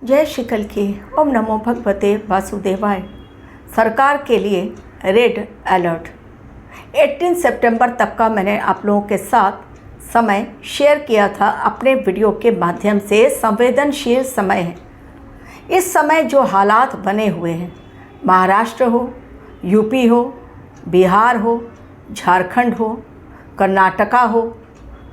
जय श्री कल की। ओम नमो भगवते वासुदेवाय। सरकार के लिए रेड अलर्ट। 18 सितंबर तक का मैंने आप लोगों के साथ समय शेयर किया था अपने वीडियो के माध्यम से। संवेदनशील समय है। इस समय जो हालात बने हुए हैं, महाराष्ट्र हो, यूपी हो, बिहार हो, झारखंड हो, कर्नाटका हो,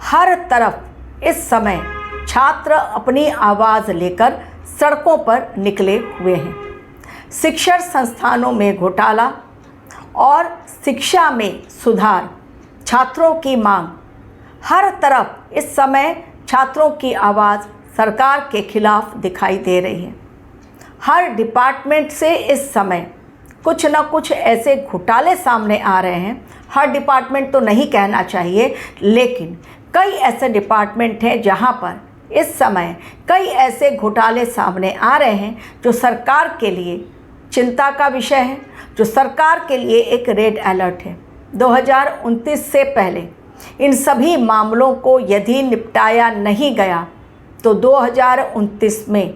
हर तरफ इस समय छात्र अपनी आवाज़ लेकर सड़कों पर निकले हुए हैं। शिक्षण संस्थानों में घोटाला और शिक्षा में सुधार, छात्रों की मांग, हर तरफ इस समय छात्रों की आवाज़ सरकार के खिलाफ दिखाई दे रही है। हर डिपार्टमेंट से इस समय कुछ न कुछ ऐसे घोटाले सामने आ रहे हैं। हर डिपार्टमेंट तो नहीं कहना चाहिए, लेकिन कई ऐसे डिपार्टमेंट हैं जहां पर इस समय कई ऐसे घोटाले सामने आ रहे हैं जो सरकार के लिए चिंता का विषय है, जो सरकार के लिए एक रेड अलर्ट है। 2029 से पहले इन सभी मामलों को यदि निपटाया नहीं गया तो 2029 में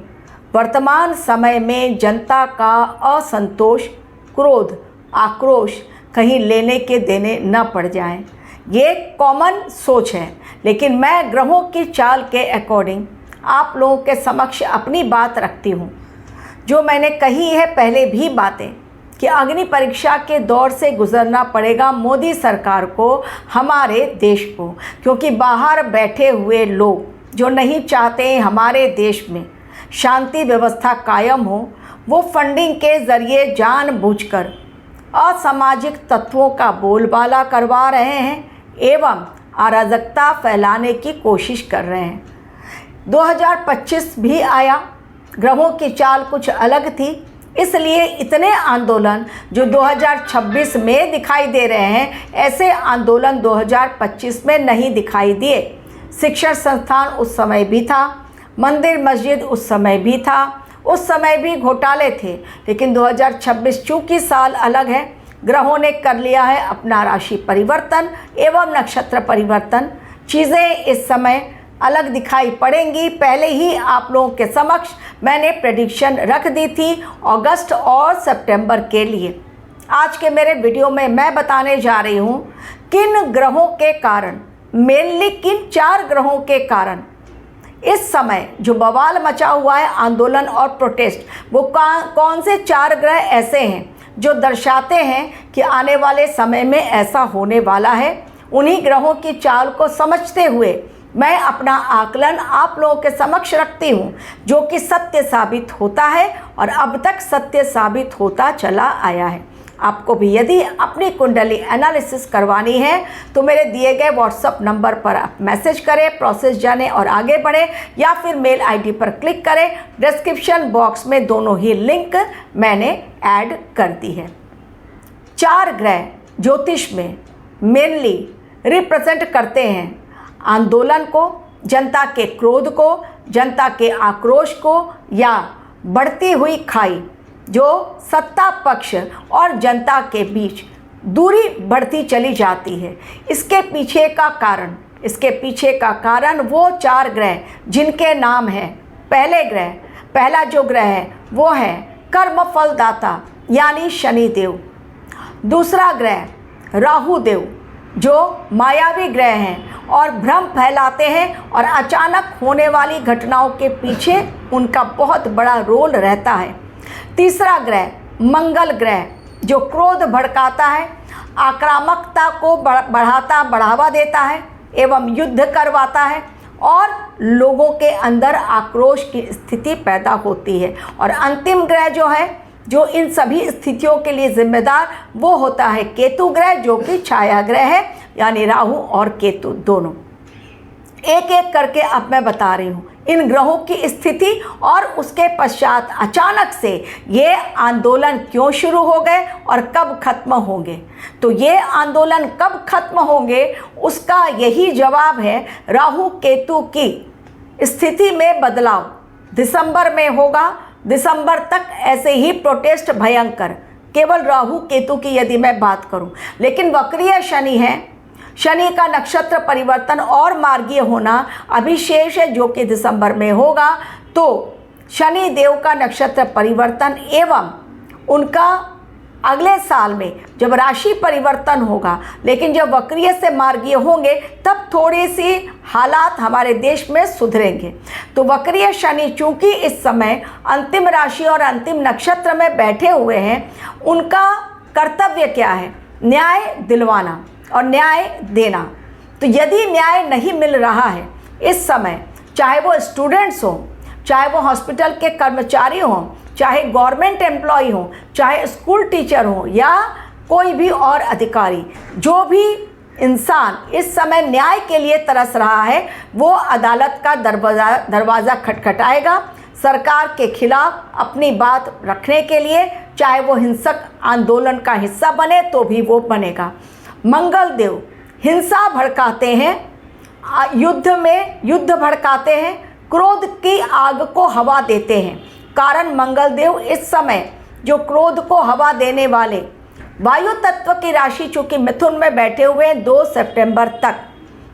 वर्तमान समय में जनता का असंतोष, क्रोध, आक्रोश कहीं लेने के देने न पड़ जाएं। ये कॉमन सोच है, लेकिन मैं ग्रहों की चाल के अकॉर्डिंग आप लोगों के समक्ष अपनी बात रखती हूँ। जो मैंने कही है पहले भी बातें कि अग्नि परीक्षा के दौर से गुजरना पड़ेगा मोदी सरकार को, हमारे देश को, क्योंकि बाहर बैठे हुए लोग जो नहीं चाहते हमारे देश में शांति व्यवस्था कायम हो, वो फंडिंग के ज़रिए जानबूझकर असामाजिक तत्वों का बोलबाला करवा रहे हैं एवं अराजकता फैलाने की कोशिश कर रहे हैं। 2025 भी आया, ग्रहों की चाल कुछ अलग थी, इसलिए इतने आंदोलन जो 2026 में दिखाई दे रहे हैं, ऐसे आंदोलन 2025 में नहीं दिखाई दिए। शिक्षण संस्थान उस समय भी था, मंदिर मस्जिद उस समय भी था, उस समय भी घोटाले थे, लेकिन 2026 चूँकि साल अलग है, ग्रहों ने कर लिया है अपना राशि परिवर्तन एवं नक्षत्र परिवर्तन। चीज़ें इस समय अलग दिखाई पड़ेंगी। पहले ही आप लोगों के समक्ष मैंने प्रेडिक्शन रख दी थी अगस्त और सितंबर के लिए। आज के मेरे वीडियो में मैं बताने जा रही हूँ किन ग्रहों के कारण, मेनली किन 4 ग्रहों के कारण इस समय जो बवाल मचा हुआ है, आंदोलन और प्रोटेस्ट, वो कौन से 4 ग्रह ऐसे हैं जो दर्शाते हैं कि आने वाले समय में ऐसा होने वाला है। उन्हीं ग्रहों की चाल को समझते हुए मैं अपना आकलन आप लोगों के समक्ष रखती हूँ, जो कि सत्य साबित होता है और अब तक सत्य साबित होता चला आया है। आपको भी यदि अपनी कुंडली एनालिसिस करवानी है तो मेरे दिए गए व्हाट्सएप नंबर पर आप मैसेज करें, प्रोसेस जाने और आगे बढ़ें, या फिर मेल आईडी पर क्लिक करें। डिस्क्रिप्शन बॉक्स में दोनों ही लिंक मैंने ऐड कर दी है। 4 ग्रह ज्योतिष में मेनली रिप्रेजेंट करते हैं आंदोलन को, जनता के क्रोध को, जनता के आक्रोश को, या बढ़ती हुई खाई जो सत्ता पक्ष और जनता के बीच दूरी बढ़ती चली जाती है। इसके पीछे का कारण वो 4 ग्रह जिनके नाम हैं, पहला जो ग्रह है वो है कर्म फलदाता यानी शनिदेव। दूसरा ग्रह राहु देव जो मायावी ग्रह हैं और भ्रम फैलाते हैं और अचानक होने वाली घटनाओं के पीछे उनका बहुत बड़ा रोल रहता है। तीसरा ग्रह मंगल ग्रह जो क्रोध भड़काता है, आक्रामकता को बढ़ावा देता है एवं युद्ध करवाता है और लोगों के अंदर आक्रोश की स्थिति पैदा होती है। और अंतिम ग्रह जो है, जो इन सभी स्थितियों के लिए जिम्मेदार, वो होता है केतु ग्रह, जो कि छाया ग्रह है, यानी राहु और केतु दोनों। एक एक करके अब मैं बता रही हूँ इन ग्रहों की स्थिति और उसके पश्चात अचानक से ये आंदोलन क्यों शुरू हो गए और कब खत्म होंगे। तो ये आंदोलन कब खत्म होंगे उसका यही जवाब है राहु केतु की स्थिति में बदलाव। दिसंबर में होगा, दिसंबर तक ऐसे ही प्रोटेस्ट भयंकर, केवल राहु केतु की यदि मैं बात करूं। लेकिन वक्रीय शनि है, शनि का नक्षत्र परिवर्तन और मार्गीय होना अभी शेष है, जो कि दिसंबर में होगा। तो शनि देव का नक्षत्र परिवर्तन एवं उनका अगले साल में जब राशि परिवर्तन होगा, लेकिन जब वक्रीय से मार्गीय होंगे तब थोड़ी सी हालात हमारे देश में सुधरेंगे। तो वक्रीय शनि चूंकि इस समय अंतिम राशि और अंतिम नक्षत्र में बैठे हुए हैं, उनका कर्तव्य क्या है? न्याय दिलवाना और न्याय देना। तो यदि न्याय नहीं मिल रहा है इस समय, चाहे वो स्टूडेंट्स हों, चाहे वो हॉस्पिटल के कर्मचारी हों, चाहे गवर्नमेंट एम्प्लॉय हो, चाहे स्कूल टीचर हो या कोई भी और अधिकारी, जो भी इंसान इस समय न्याय के लिए तरस रहा है वो अदालत का दरवाज़ा खटखटाएगा सरकार के खिलाफ अपनी बात रखने के लिए, चाहे वो हिंसक आंदोलन का हिस्सा बने तो भी वो बनेगा। मंगल देव हिंसा भड़काते हैं, युद्ध भड़काते हैं, क्रोध की आग को हवा देते हैं। कारण मंगल देव इस समय जो क्रोध को हवा देने वाले वायु तत्व की राशि चूंकि मिथुन में बैठे हुए हैं 2 सितंबर तक,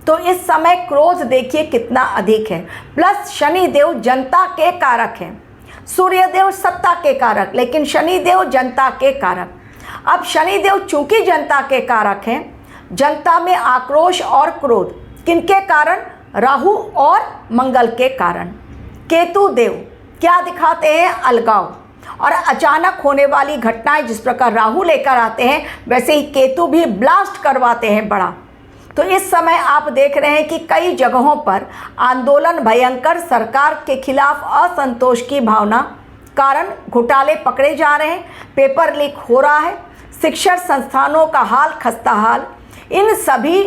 तो इस समय क्रोध देखिए कितना अधिक है। प्लस शनि देव जनता के कारक हैं, सूर्य देव सत्ता के कारक, लेकिन शनि देव जनता के कारक। अब शनि देव चूंकि जनता के कारक हैं, जनता में आक्रोश और क्रोध किनके कारण? राहु और मंगल के कारण। केतु देव क्या दिखाते हैं? अलगाव और अचानक होने वाली घटनाएं, जिस प्रकार राहु लेकर आते हैं वैसे ही केतु भी ब्लास्ट करवाते हैं बड़ा। तो इस समय आप देख रहे हैं कि कई जगहों पर आंदोलन भयंकर, सरकार के खिलाफ असंतोष की भावना कारण घोटाले पकड़े जा रहे हैं, पेपर लीक हो रहा है, शिक्षण संस्थानों का हाल खस्ताहाल। इन सभी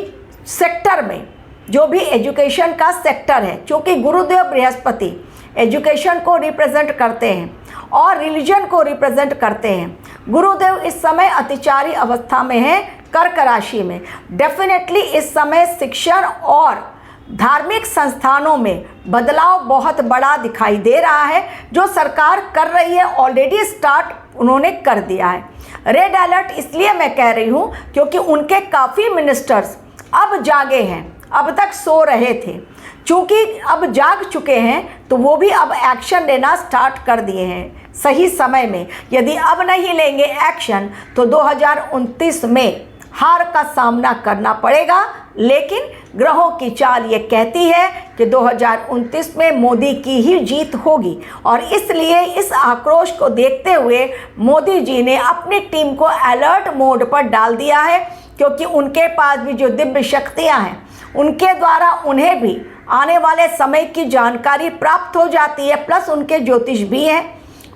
सेक्टर में जो भी एजुकेशन का सेक्टर है, क्योंकि गुरुदेव बृहस्पति एजुकेशन को रिप्रेजेंट करते हैं और रिलीजन को रिप्रेजेंट करते हैं। गुरुदेव इस समय अतिचारी अवस्था में है कर्क राशि में। डेफिनेटली इस समय शिक्षण और धार्मिक संस्थानों में बदलाव बहुत बड़ा दिखाई दे रहा है, जो सरकार कर रही है, ऑलरेडी स्टार्ट उन्होंने कर दिया है। रेड अलर्ट इसलिए मैं कह रही हूँ क्योंकि उनके काफ़ी मिनिस्टर्स अब जागे हैं, अब तक सो रहे थे, चूँकि अब जाग चुके हैं तो वो भी अब एक्शन लेना स्टार्ट कर दिए हैं सही समय में। यदि अब नहीं लेंगे एक्शन तो 2029 में हार का सामना करना पड़ेगा। लेकिन ग्रहों की चाल ये कहती है कि 2029 में मोदी की ही जीत होगी, और इसलिए इस आक्रोश को देखते हुए मोदी जी ने अपनी टीम को अलर्ट मोड पर डाल दिया है, क्योंकि उनके पास भी जो दिव्य शक्तियां हैं उनके द्वारा उन्हें भी आने वाले समय की जानकारी प्राप्त हो जाती है। प्लस उनके ज्योतिष भी हैं,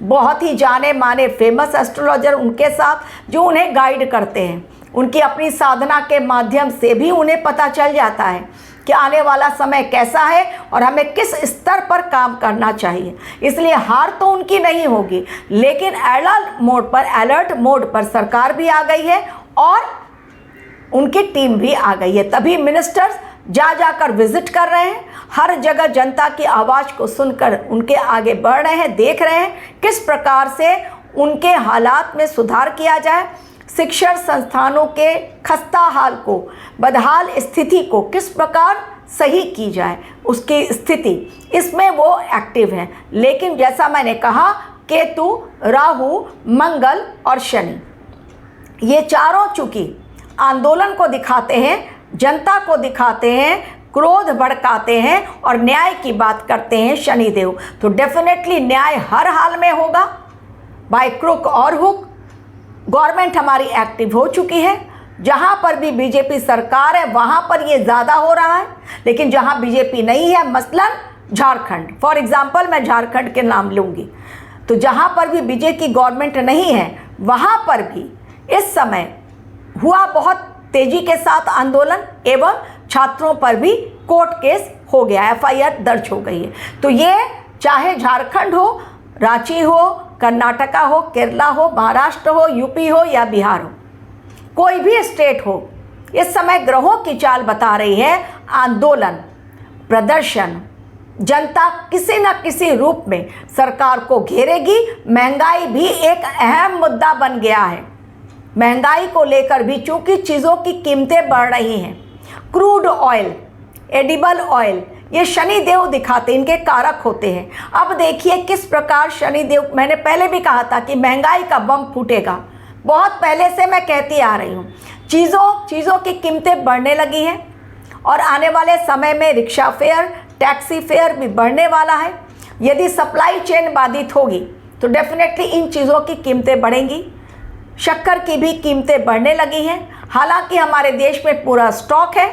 बहुत ही जाने माने फेमस एस्ट्रोलॉजर उनके साथ जो उन्हें गाइड करते हैं। उनकी अपनी साधना के माध्यम से भी उन्हें पता चल जाता है कि आने वाला समय कैसा है और हमें किस स्तर पर काम करना चाहिए। इसलिए हार तो उनकी नहीं होगी, लेकिन अलर्ट मोड पर सरकार भी आ गई है और उनकी टीम भी आ गई है। तभी मिनिस्टर्स जाकर विजिट कर रहे हैं, हर जगह जनता की आवाज़ को सुनकर उनके आगे बढ़ रहे हैं, देख रहे हैं किस प्रकार से उनके हालात में सुधार किया जाए, शिक्षण संस्थानों के खस्ता हाल को, बदहाल स्थिति को किस प्रकार सही की जाए, उसकी स्थिति, इसमें वो एक्टिव हैं। लेकिन जैसा मैंने कहा, केतु, राहु, मंगल और शनि, ये चारों चूंकि आंदोलन को दिखाते हैं, जनता को दिखाते हैं, क्रोध भड़काते हैं और न्याय की बात करते हैं शनिदेव, तो डेफिनेटली न्याय हर हाल में होगा, बाय क्रुक और हुक। गवर्नमेंट हमारी एक्टिव हो चुकी है, जहाँ पर भी बीजेपी सरकार है वहाँ पर ये ज़्यादा हो रहा है, लेकिन जहाँ बीजेपी नहीं है, मसलन झारखंड, फॉर एग्जांपल मैं झारखंड के नाम लूँगी, तो जहाँ पर भी बीजेपी की गवर्नमेंट नहीं है वहाँ पर भी इस समय हुआ बहुत तेज़ी के साथ आंदोलन, एवं छात्रों पर भी कोर्ट केस हो गया, FIR दर्ज हो गई है। तो ये चाहे झारखंड हो, रांची हो, कर्नाटका हो, केरला हो, महाराष्ट्र हो, यूपी हो या बिहार हो, कोई भी स्टेट हो, इस समय ग्रहों की चाल बता रही है आंदोलन, प्रदर्शन, जनता किसी न किसी रूप में सरकार को घेरेगी। महंगाई भी एक अहम मुद्दा बन गया है। महंगाई को लेकर भी चूंकि चीज़ों की कीमतें बढ़ रही हैं, क्रूड ऑयल, एडिबल ऑयल, ये शनि देव दिखाते, इनके कारक होते हैं। अब देखिए किस प्रकार शनि देव, मैंने पहले भी कहा था कि महंगाई का बम फूटेगा, बहुत पहले से मैं कहती आ रही हूँ। चीज़ों की कीमतें बढ़ने लगी हैं और आने वाले समय में रिक्शा फेयर, टैक्सी फेयर भी बढ़ने वाला है। यदि सप्लाई चेन बाधित होगी तो डेफिनेटली इन चीज़ों की कीमतें बढ़ेंगी। शक्कर की भी कीमतें बढ़ने लगी हैं। हालांकि हमारे देश में पूरा स्टॉक है,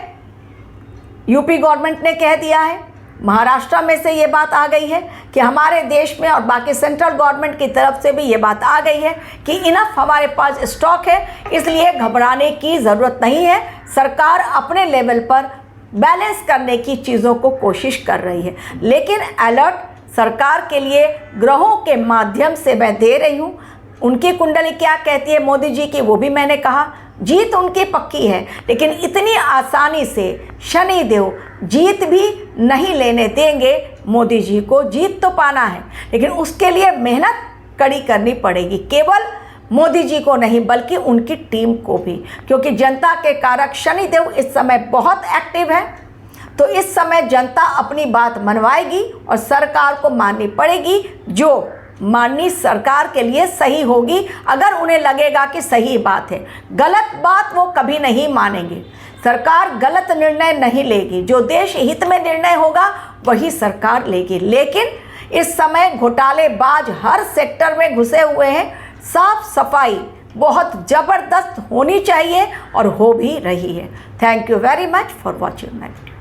यूपी गवर्नमेंट ने कह दिया है, महाराष्ट्र में से ये बात आ गई है कि हमारे देश में, और बाकी सेंट्रल गवर्नमेंट की तरफ से भी ये बात आ गई है कि इनफ हमारे पास स्टॉक है, इसलिए घबराने की ज़रूरत नहीं है। सरकार अपने लेवल पर बैलेंस करने की चीज़ों को कोशिश कर रही है। लेकिन अलर्ट सरकार के लिए ग्रहों के माध्यम से मैं दे रही हूँ। उनकी कुंडली क्या कहती है मोदी जी की, वो भी मैंने कहा। जीत उनकी पक्की है, लेकिन इतनी आसानी से शनि देव जीत भी नहीं लेने देंगे। मोदी जी को जीत तो पाना है, लेकिन उसके लिए मेहनत कड़ी करनी पड़ेगी। केवल मोदी जी को नहीं बल्कि उनकी टीम को भी, क्योंकि जनता के कारक शनि देव इस समय बहुत एक्टिव है। तो इस समय जनता अपनी बात मनवाएगी और सरकार को माननी पड़ेगी, जो माननी सरकार के लिए सही होगी। अगर उन्हें लगेगा कि सही बात है, गलत बात वो कभी नहीं मानेंगे। सरकार गलत निर्णय नहीं लेगी, जो देश हित में निर्णय होगा वही सरकार लेगी। लेकिन इस समय घोटालेबाज हर सेक्टर में घुसे हुए हैं। साफ सफाई बहुत ज़बरदस्त होनी चाहिए और हो भी रही है। Thank you very much for watching my video.